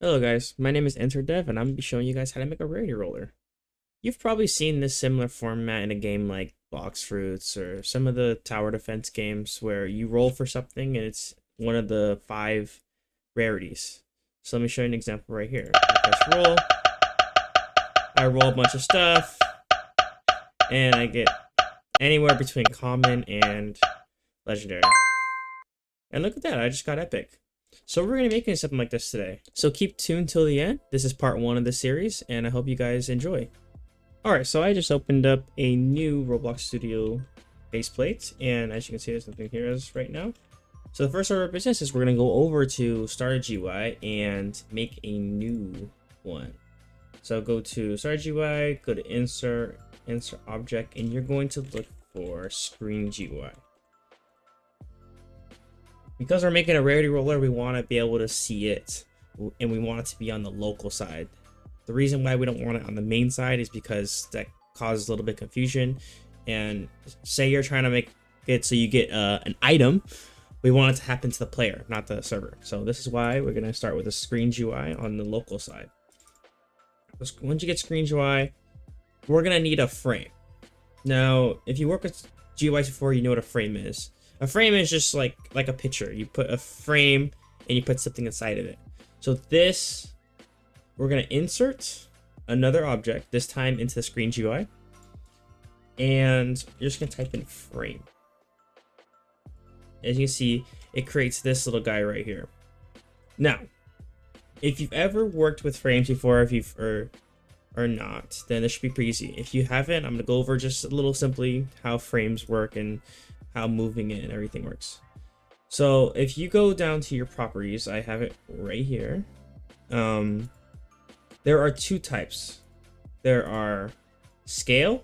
Hello guys, my name is EnterDev and I'm gonna be showing you guys how to make a rarity roller. You've probably seen this similar format in a game like Box Fruits or some of the tower defense games where you roll for something and it's one of the 5 rarities. So let me show you an example right here. I press roll, I roll a bunch of stuff, and I get anywhere between common and legendary. And look at that, I just got epic. So we're going to be making something like this today. So keep tuned till the end. This is part 1 of the series, and I hope you guys enjoy. Alright, so I just opened up a new Roblox Studio baseplate, and as you can see, there's nothing here as right now. So the first order of business is we're going to go over to Start GUI and make a new one. So go to Start GUI, go to Insert, Insert Object, and you're going to look for Screen GUI. Because we're making a rarity roller, we want to be able to see it, and we want it to be on the local side. The reason why we don't want it on the main side is because that causes a little bit of confusion. And say you're trying to make it so you get an item, we want it to happen to the player, not the server. So this is why we're going to start with a screen GUI on the local side. Once you get screen GUI, we're going to need a frame. Now, if you work with GUIs before, you know what a frame is. A frame is just like a picture. You put a frame and you put something inside of it. So this, we're gonna insert another object, this time into the screen GUI. And you're just gonna type in frame. As you can see, it creates this little guy right here. Now, if you've ever worked with frames before, if you've or not, then this should be pretty easy. If you haven't, I'm gonna go over just a little simply how frames work and how moving it and everything works. So if you go down to your properties, I have it right here. There are 2 types. There are scale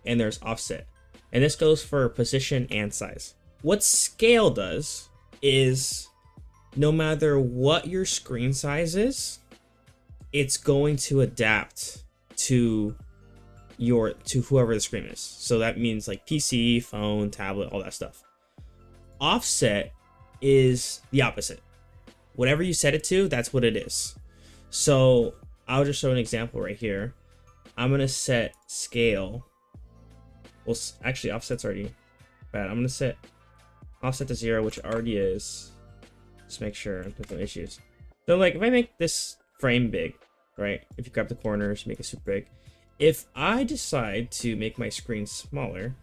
and there's offset. And this goes for position and size. What scale does is no matter what your screen size is, it's going to adapt to whoever the screen is. So that means like PC, phone, tablet, all that stuff. Offset is the opposite. Whatever you set it to, that's what it is. So I'll just show an example right here. I'm gonna set scale. Well, actually offset's already bad. I'm gonna set offset to 0, which it already is. Just make sure there's no issues. So like if I make this frame big, right? If you grab the corners, make it super big. If I decide to make my screen smaller,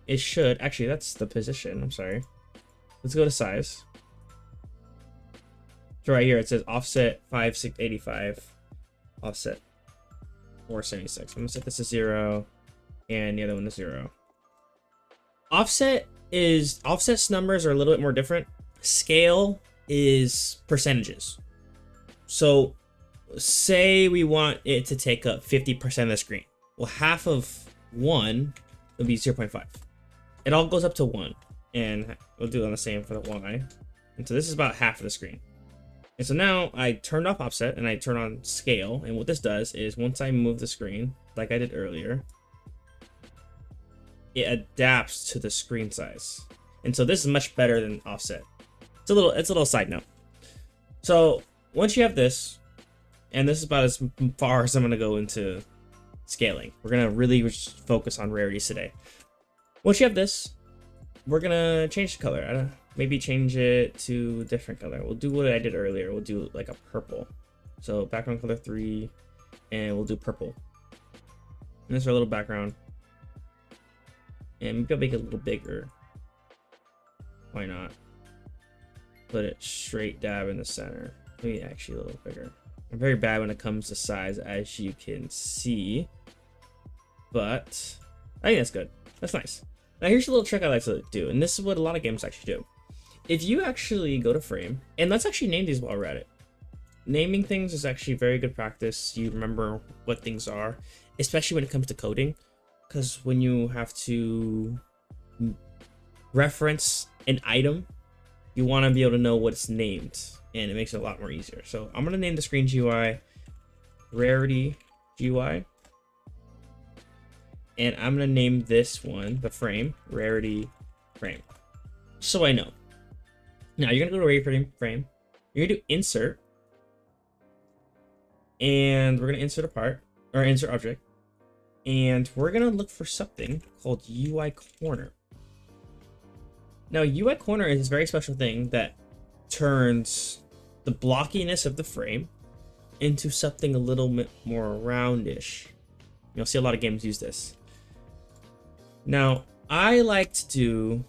it should, actually that's the position, I'm sorry. Let's go to size. So right here it says offset 5685, offset 476. I'm gonna set this to 0 and the other one to 0. Offset's numbers are a little bit more different. Scale is percentages. So say we want it to take up 50% of the screen. Well, half of 1 would be 0.5. It all goes up to 1. And we'll do it on the same for the Y. And so this is about half of the screen. And so now I turned off offset and I turn on scale. And what this does is once I move the screen, like I did earlier, it adapts to the screen size. And so this is much better than offset. It's a little side note. So once you have this, and this is about as far as I'm going to go into scaling. We're going to really focus on rarities today. Once you have this, we're going to change the color. Maybe change it to a different color. We'll do what I did earlier. We'll do like a purple. So background color 3, and we'll do purple. And this is our little background. And maybe I'll make it a little bigger. Why not? Put it straight dab in the center. Maybe actually a little bigger. I'm very bad when it comes to size, as you can see, but I think that's good. That's nice. Now here's a little trick I like to do, and this is what a lot of games actually do. If you actually go to frame, and let's actually name these while we're at it. Naming things is actually very good practice. You remember what things are, especially when it comes to coding, because when you have to reference an item, you want to be able to know what it's named. And it makes it a lot more easier. So I'm going to name the screen GUI Rarity GUI. And I'm going to name this one, the frame, Rarity Frame. So I know. Now you're going to go to Rarity Frame. You're going to do Insert. And we're gonna insert a part or insert object, and we're gonna look for something called UI corner. Now, UI corner is this very special thing that turns the blockiness of the frame into something a little bit more roundish. You'll see a lot of games use this. Now, I like to do,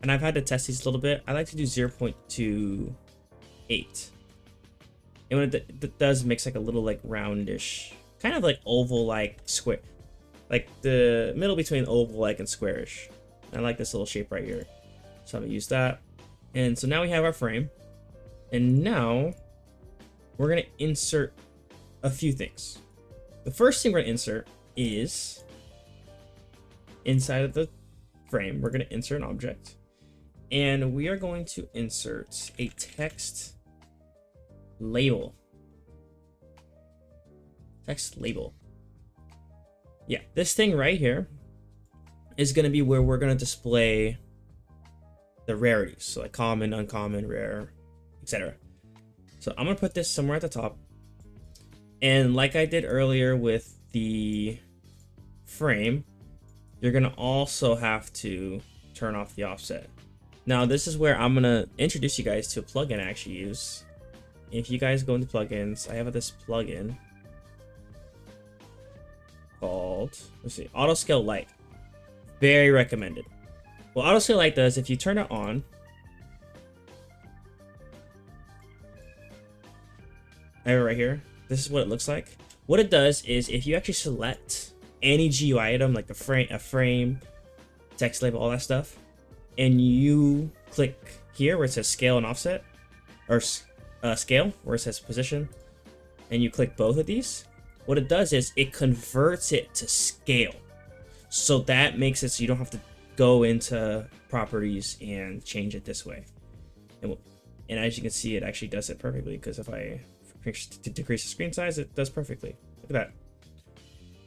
and I've had to test these a little bit, I like to do 0.28. And what it does makes like a little like roundish, kind of like oval-like square, like the middle between oval-like and squarish. I like this little shape right here. So I'm gonna use that. And so now we have our frame. And now we're gonna insert a few things. The first thing we're gonna insert is inside of the frame, we're gonna insert an object. And we are going to insert a text label. Text label. Yeah, this thing right here is gonna be where we're gonna display the rarities, so like common, uncommon, rare, etc. So I'm gonna put this somewhere at the top, and like I did earlier with the frame, you're gonna also have to turn off the offset. Now this is where I'm gonna introduce you guys to a plugin I actually use. If you guys go into plugins, I have this plugin called, let's see, Auto Scale Lite. Very recommended. What Auto Scale Lite does, if you turn it on, I have it right here. This is what it looks like. What it does is if you actually select any GUI item, like a frame, text label, all that stuff, and you click here where it says scale and offset, or scale where it says position, and you click both of these, what it does is it converts it to scale. So that makes it so you don't have to go into properties and change it this way. And as you can see, it actually does it perfectly, because if I decrease the screen size, it does perfectly. Look at that.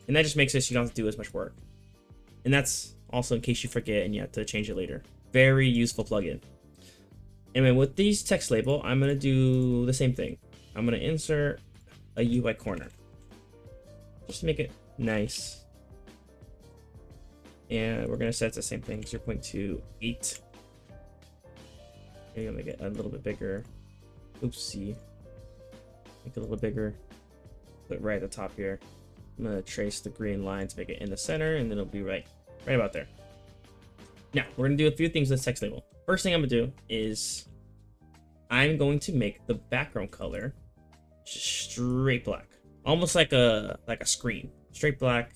And that just makes it so you don't have to do as much work. And that's also in case you forget and you have to change it later. Very useful plugin. Anyway, with these text label, I'm going to do the same thing. I'm going to insert a UI corner, just to make it nice. And we're going to set the same thing, 0.28. Maybe I'll make it a little bit bigger. Oopsie. Make it a little bigger. Put it right at the top here. I'm going to trace the green line to make it in the center, and then it'll be right about there. Now, we're going to do a few things with this text label. First thing I'm going to do is I'm going to make the background color just straight black. Almost like a screen. Straight black.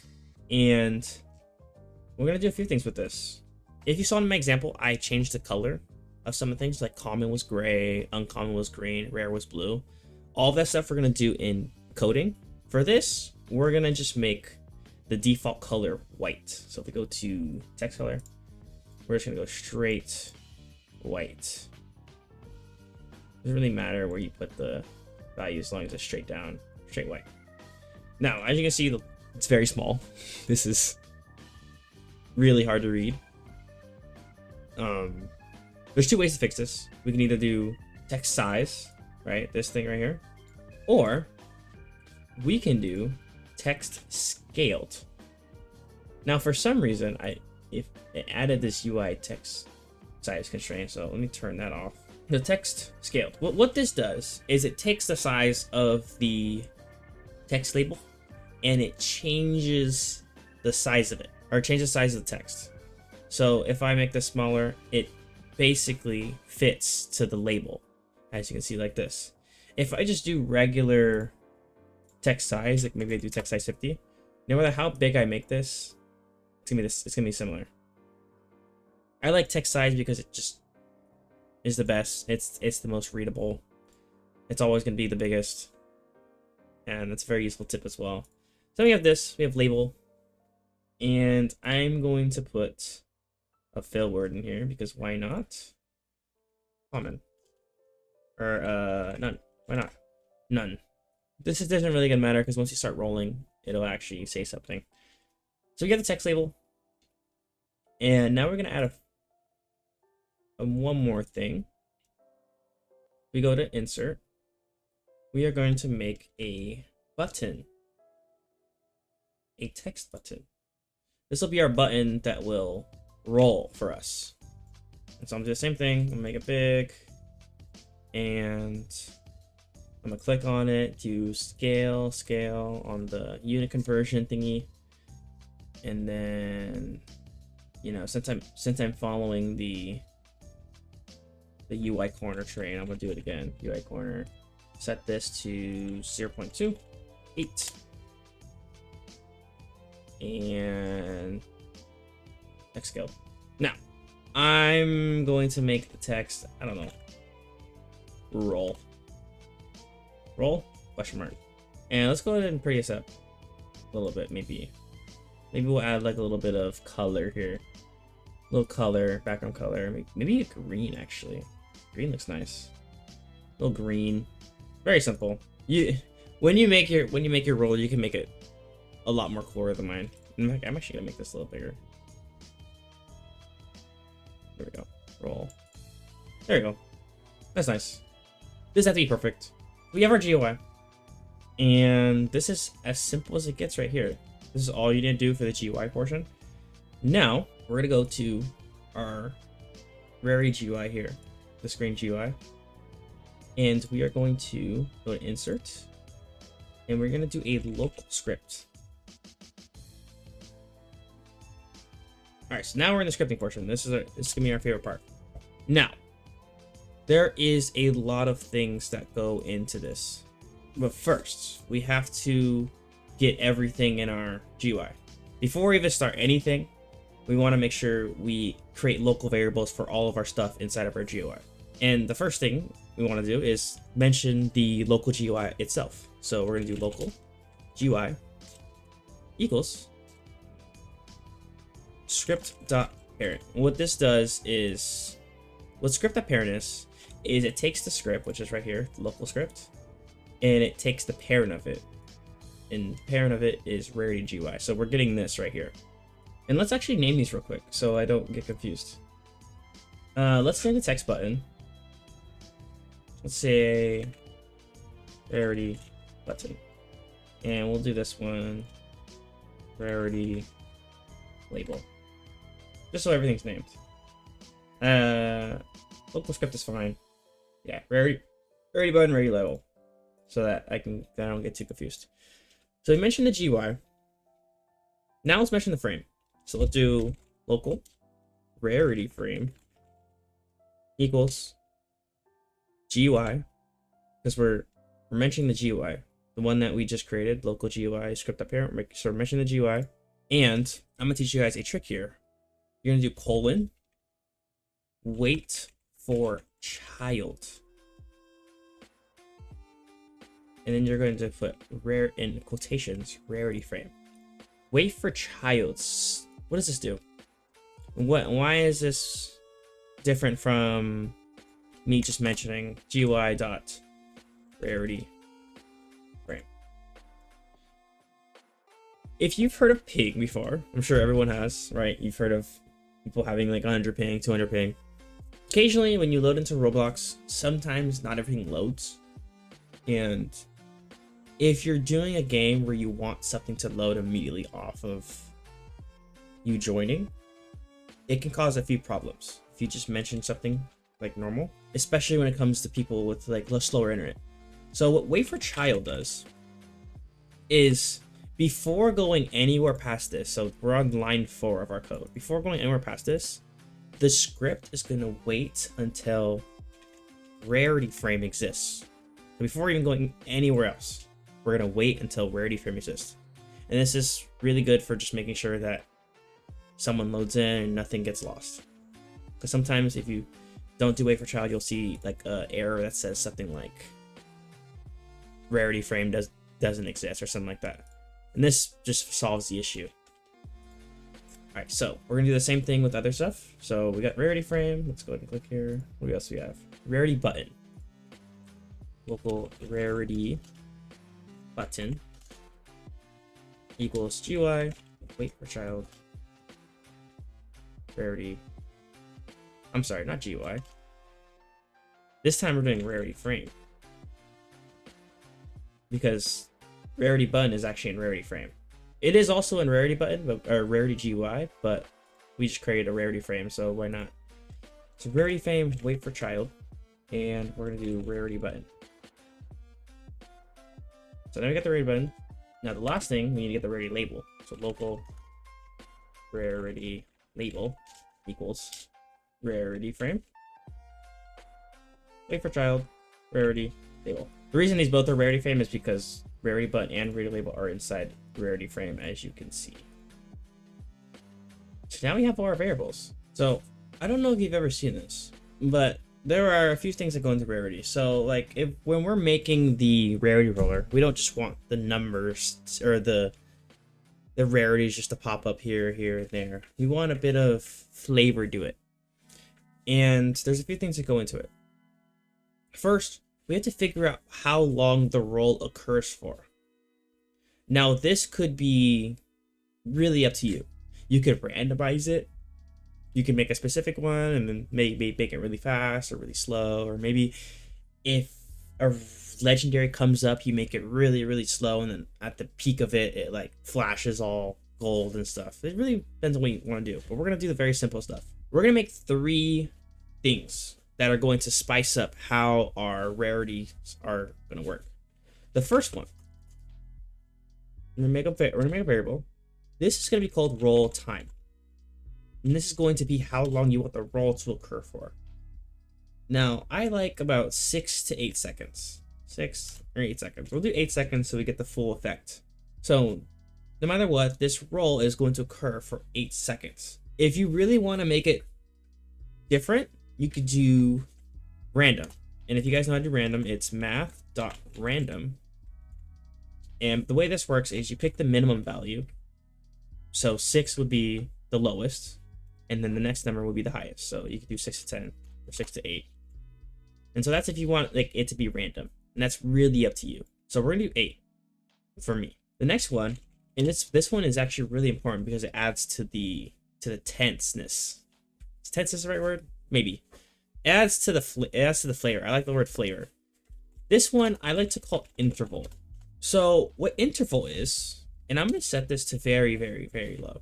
And we're going to do a few things with this. If you saw in my example, I changed the color of some of the things, like common was gray, uncommon was green, rare was blue. All that stuff we're going to do in coding. For this, we're going to just make the default color white. So if we go to text color, we're just going to go straight white. Doesn't really matter where you put the value as long as it's straight down, straight white. Now, as you can see, it's very small. This is really hard to read. There's two ways to fix this. We can either do text size, right? This thing right here. Or we can do text scaled. Now, for some reason, if it added this UI text size constraint, so let me turn that off. The text scaled. What this does is it takes the size of the text label and it changes the size of it, or changes the size of the text. So if I make this smaller, it basically fits to the label, as you can see, like this. If I just do regular text size, like maybe I do text size 50, no matter how big I make this, it's gonna be similar. I like text size because it just is the best. It's the most readable. It's always gonna be the biggest, and it's a very useful tip as well. So we have this. We have label, and I'm going to put a fill word in here because why not? Common or none. Why not? None. This doesn't really gonna matter because once you start rolling, it'll actually say something. So we get the text label, and now we're gonna add one more thing. We go to insert. We are going to make a button, a text button. This will be our button that will roll for us. And so I'm gonna do the same thing. I'm gonna make it big, and I'm gonna click on it, do scale on the unit conversion thingy, and then, you know, since I'm following the UI corner train, I'm gonna do it again. UI corner, set this to 0.28, and next go. Now, I'm going to make the text, I don't know, roll, question mark. And let's go ahead and pretty this up a little bit. Maybe we'll add like a little bit of color here. A little color, background color. Maybe a green, actually. Green looks nice. A little green. Very simple. When you make your roll, you can make it a lot more cooler than mine. I'm actually gonna make this a little bigger. There we go. Roll. There we go. That's nice. This has to be perfect. We have our GUI. And this is as simple as it gets right here. This is all you need to do for the GUI portion. Now, we're going to go to our Rarity GUI here, the screen GUI. And we are going to go to Insert. And we're going to do a local script. Alright, so now we're in the scripting portion. This is going to be our favorite part. Now, there is a lot of things that go into this. But first, we have to get everything in our GUI. Before we even start anything, we want to make sure we create local variables for all of our stuff inside of our GUI. And the first thing we want to do is mention the local GUI itself. So we're going to do local GUI equals script.parent. What this does is, what script.parent is it takes the script, which is right here, the local script, and it takes the parent of it. And the parent of it is Rarity GUI. So we're getting this right here. And let's actually name these real quick so I don't get confused. Let's name the text button. Let's say Rarity button. And we'll do this one Rarity label. Just so everything's named. Local script is fine. Yeah, Rarity button, Rarity label. So that I don't get too confused. So we mentioned the GUI. Now let's mention the frame. So let's do local Rarity frame equals GUI, because we're mentioning the GUI, the one that we just created, local GUI script.parent. So we're mentioning the GUI, and I'm gonna teach you guys a trick here. You're gonna do colon, wait for child, and then you're going to put rare in quotations, Rarity frame. Wait for child. What does this do? Why is this different from me just mentioning GUI.Rarity frame? If you've heard of ping before, I'm sure everyone has, right? You've heard of people having like 100 ping, 200 ping. Occasionally, when you load into Roblox, sometimes not everything loads. And if you're doing a game where you want something to load immediately off of you joining, it can cause a few problems if you just mention something like normal, especially when it comes to people with like slower internet. So what wait for child does is, before going anywhere past this, so we're on line 4 of our code, before going anywhere past this, the script is going to wait until Rarity frame exists. So before even going anywhere else, we're going to wait until Rarity frame exists. And this is really good for just making sure that someone loads in and nothing gets lost. Because sometimes if you don't do wait for child, you'll see like an error that says something like Rarity frame doesn't exist or something like that. And this just solves the issue. Alright, so we're going to do the same thing with other stuff. So we got Rarity frame. Let's go ahead and click here. What else do we have? Rarity button. Local Rarity button equals GUI, wait for child, Rarity. I'm sorry, not GUI. This time we're doing Rarity frame, because Rarity button is actually in rarity frame. It is also in rarity button, but, or rarity GUI, but we just created a rarity frame, so why not? So rarity frame, wait for child, and we're gonna do rarity button. So now we got the rarity button. Now the last thing, we need to get the rarity label. So local rarity label equals rarity frame. Wait for child, rarity label. The reason these both are rarity frame is because rarity button and rarity label are inside rarity frame, as you can see. So now we have all our variables. So I don't know if you've ever seen this, but there are a few things that go into rarity. So like when we're making the rarity roller, we don't just want the numbers or the rarities just to pop up here, here, and there. We want a bit of flavor to it. And there's a few things that go into it. First, we have to figure out how long the roll occurs for. Now, this could be really up to you. You could randomize it. You can make a specific one and then maybe make it really fast or really slow. Or maybe if a legendary comes up, you make it really, really slow. And then at the peak of it, it like flashes all gold and stuff. It really depends on what you want to do. But we're going to do the very simple stuff. We're going to make 3 things that are going to spice up how our rarities are going to work. The first one, we're going to make a variable. This is going to be called roll time. And this is going to be how long you want the roll to occur for. Now, I like about 6 to 8 seconds. 6 or 8 seconds. We'll do 8 seconds so we get the full effect. So, no matter what, this roll is going to occur for 8 seconds. If you really want to make it different, you could do random. And if you guys know how to do random, it's math.random. And the way this works is you pick the minimum value. So 6 would be the lowest, and then the next number would be the highest. So you could do 6 to 10 or 6 to 8. And so that's if you want like it to be random, and that's really up to you. So we're gonna do 8 for me. The next one, and this one is actually really important because it adds to the tenseness. Is tenseness the right word? Maybe. It adds to the flavor. I like the word flavor. This one I like to call interval. So what interval is, and I'm gonna set this to very, very, very low.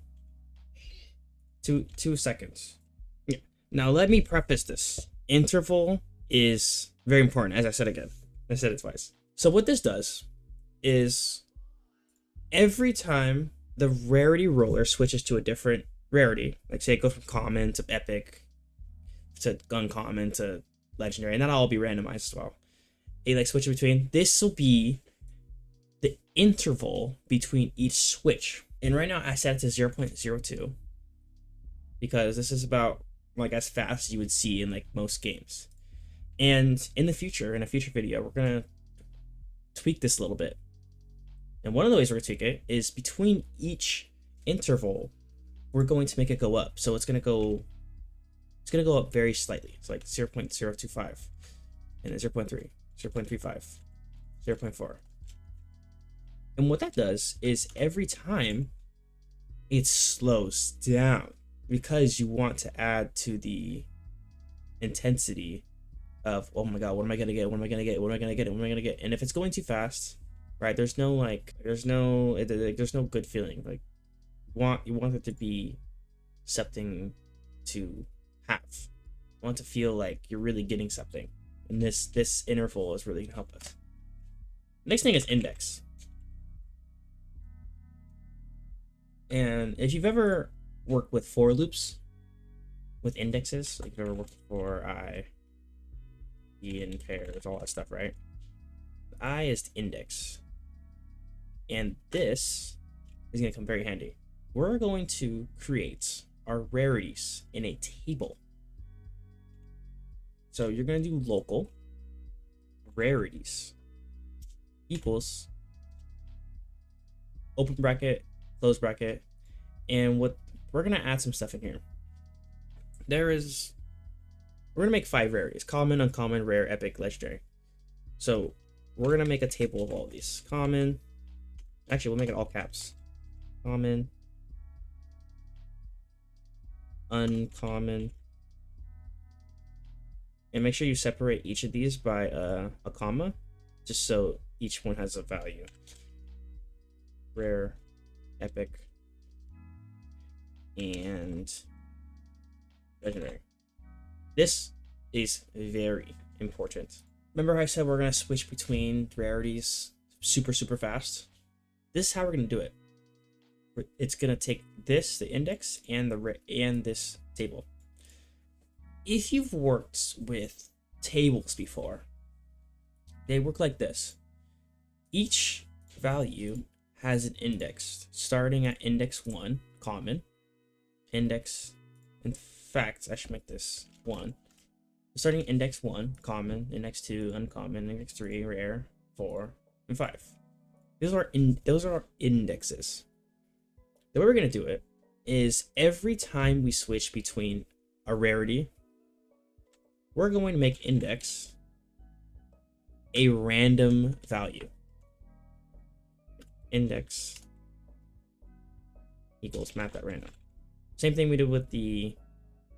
2 seconds. Yeah. Now let me preface this. Interval is very important, as I said again. I said it twice. So what this does is every time the rarity roller switches to a different rarity, like say it goes from common to epic to uncommon to legendary, and that'll all be randomized as well. It like switches between. This will be the interval between each switch. And right now I set it to 0.02 because this is about like as fast as you would see in like most games. And in the future, in a future video, we're gonna tweak this a little bit. And one of the ways we're gonna tweak it is between each interval, we're going to make it go up. So it's gonna go up very slightly. It's like 0.025, and then 0.3, 0.35, 0.4. And what that does is every time it slows down because you want to add to the intensity of, oh my god, what am I gonna get? What am I gonna get? What am I gonna get? What am I gonna get? And if it's going too fast, right? There's no good feeling. Like you want it to be something to have. You want to feel like you're really getting something. And this interval is really gonna help us. Next thing is index. And if you've ever worked with for loops, with indexes, like you've ever worked for I, E, and pairs, all that stuff, right? I is the index. And this is going to come very handy. We're going to create our rarities in a table. So you're going to do local rarities equals open bracket, close bracket, and what we're going to add some stuff in here. We're going to make 5 rarities: common, uncommon, rare, epic, legendary. So we're going to make a table of all of these. Common, actually we'll make it all caps. Common, uncommon, and make sure you separate each of these by a comma, just so each one has a value. rare, epic, and legendary. This is very important. Remember how I said we're going to switch between rarities super fast? This is how we're going to do it. It's going to take this, the index, and this table. If you've worked with tables before, they work like this. Each value has an index starting at index 1, common. Index, in fact, I should make this 1. Starting index 1, common, index 2, uncommon, index 3, rare, 4, and 5. Those are our indexes. The way we're going to do it is every time we switch between a rarity, we're going to make index a random value. Index equals map that random. Same thing we did with the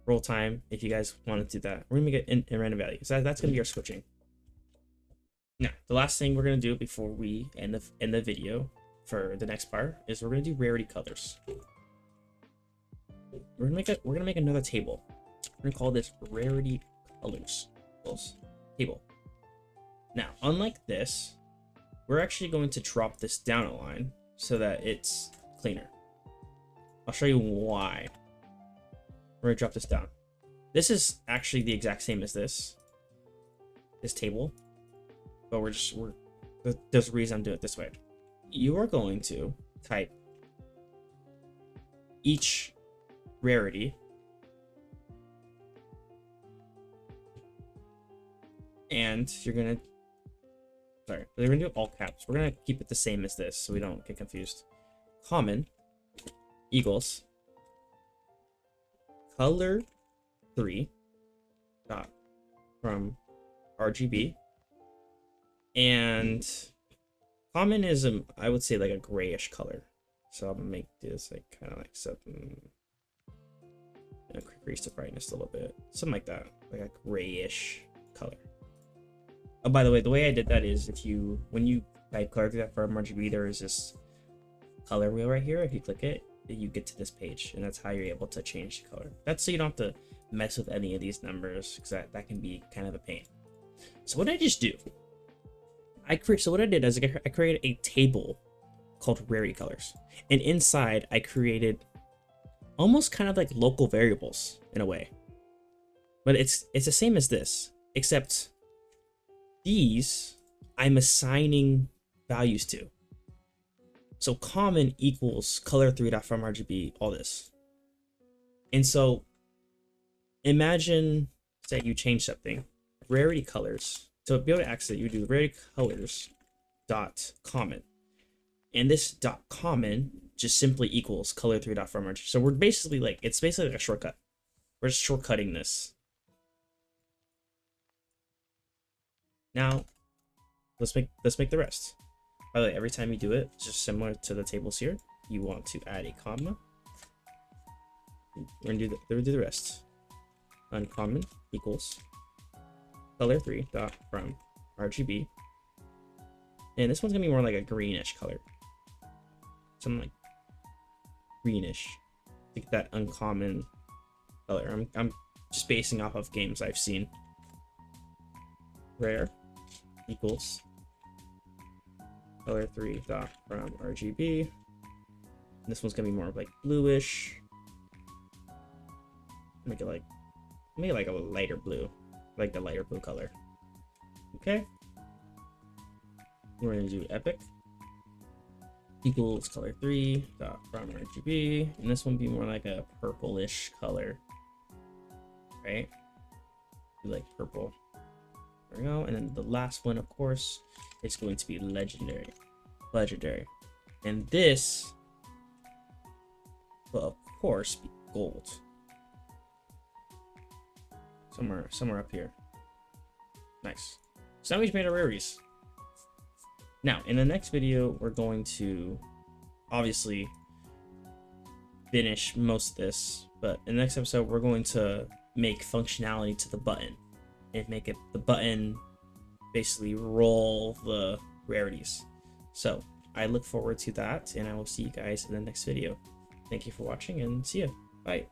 roll time. If you guys want to do that, we're gonna make it a random value. So that's gonna be our switching. Now, the last thing we're gonna do before we end the video for the next part is we're gonna do rarity colors. We're gonna make another table. We're gonna call this rarity colors table. Now, unlike this, we're actually going to drop this down a line so that it's cleaner. I'll show you why. We're gonna drop this down. This is actually the exact same as this table, but there's a reason I'm doing it this way. You are going to type each rarity and we're gonna do all caps. We're gonna keep it the same as this so we don't get confused. Common equals color 3 dot from RGB, and common is I would say like a grayish color, so I'm gonna make this like kind of like something, increase the brightness a little bit, something like that, like a grayish color. Oh, by the way I did that is when you type color 3 dot from RGB, there is this color wheel right here. If you click it, you get to this page, and that's how you're able to change the color. That's so you don't have to mess with any of these numbers, because that can be kind of a pain. So what did I just do? So what I did is I created a table called rarity colors, and inside I created almost kind of like local variables in a way, but it's the same as this, except these I'm assigning values to. So common equals color 3 dot from RGB, all this. And so imagine, say you change something, rarity colors. So to be able to access it, you do rarity colors dot common. And this dot common just simply equals color 3 dot from RGB. So we're basically it's basically like a shortcut. We're just shortcutting this. Now let's make the rest. By the way, every time you do it, just similar to the tables here, you want to add a comma. We're gonna do the rest. Uncommon equals color 3 dot from RGB, and this one's gonna be more like a greenish color, something like greenish. Like that uncommon color. I'm just basing off of games I've seen. Rare equals color 3 dot from RGB. And this one's gonna be more of like bluish. Make it like a lighter blue, like the lighter blue color. Okay. We're gonna do epic equals color 3 dot from RGB, and this one be more like a purplish color, right? Like purple. There we go. And then the last one, of course, is going to be legendary. And this will, of course, be gold. Somewhere up here. Nice. So now we've made our rarities. Now, in the next video, we're going to obviously finish most of this, but in the next episode, we're going to make functionality to the button and make it the button basically roll the rarities. So I look forward to that, and I will see you guys in the next video. Thank you for watching, and see you. Bye.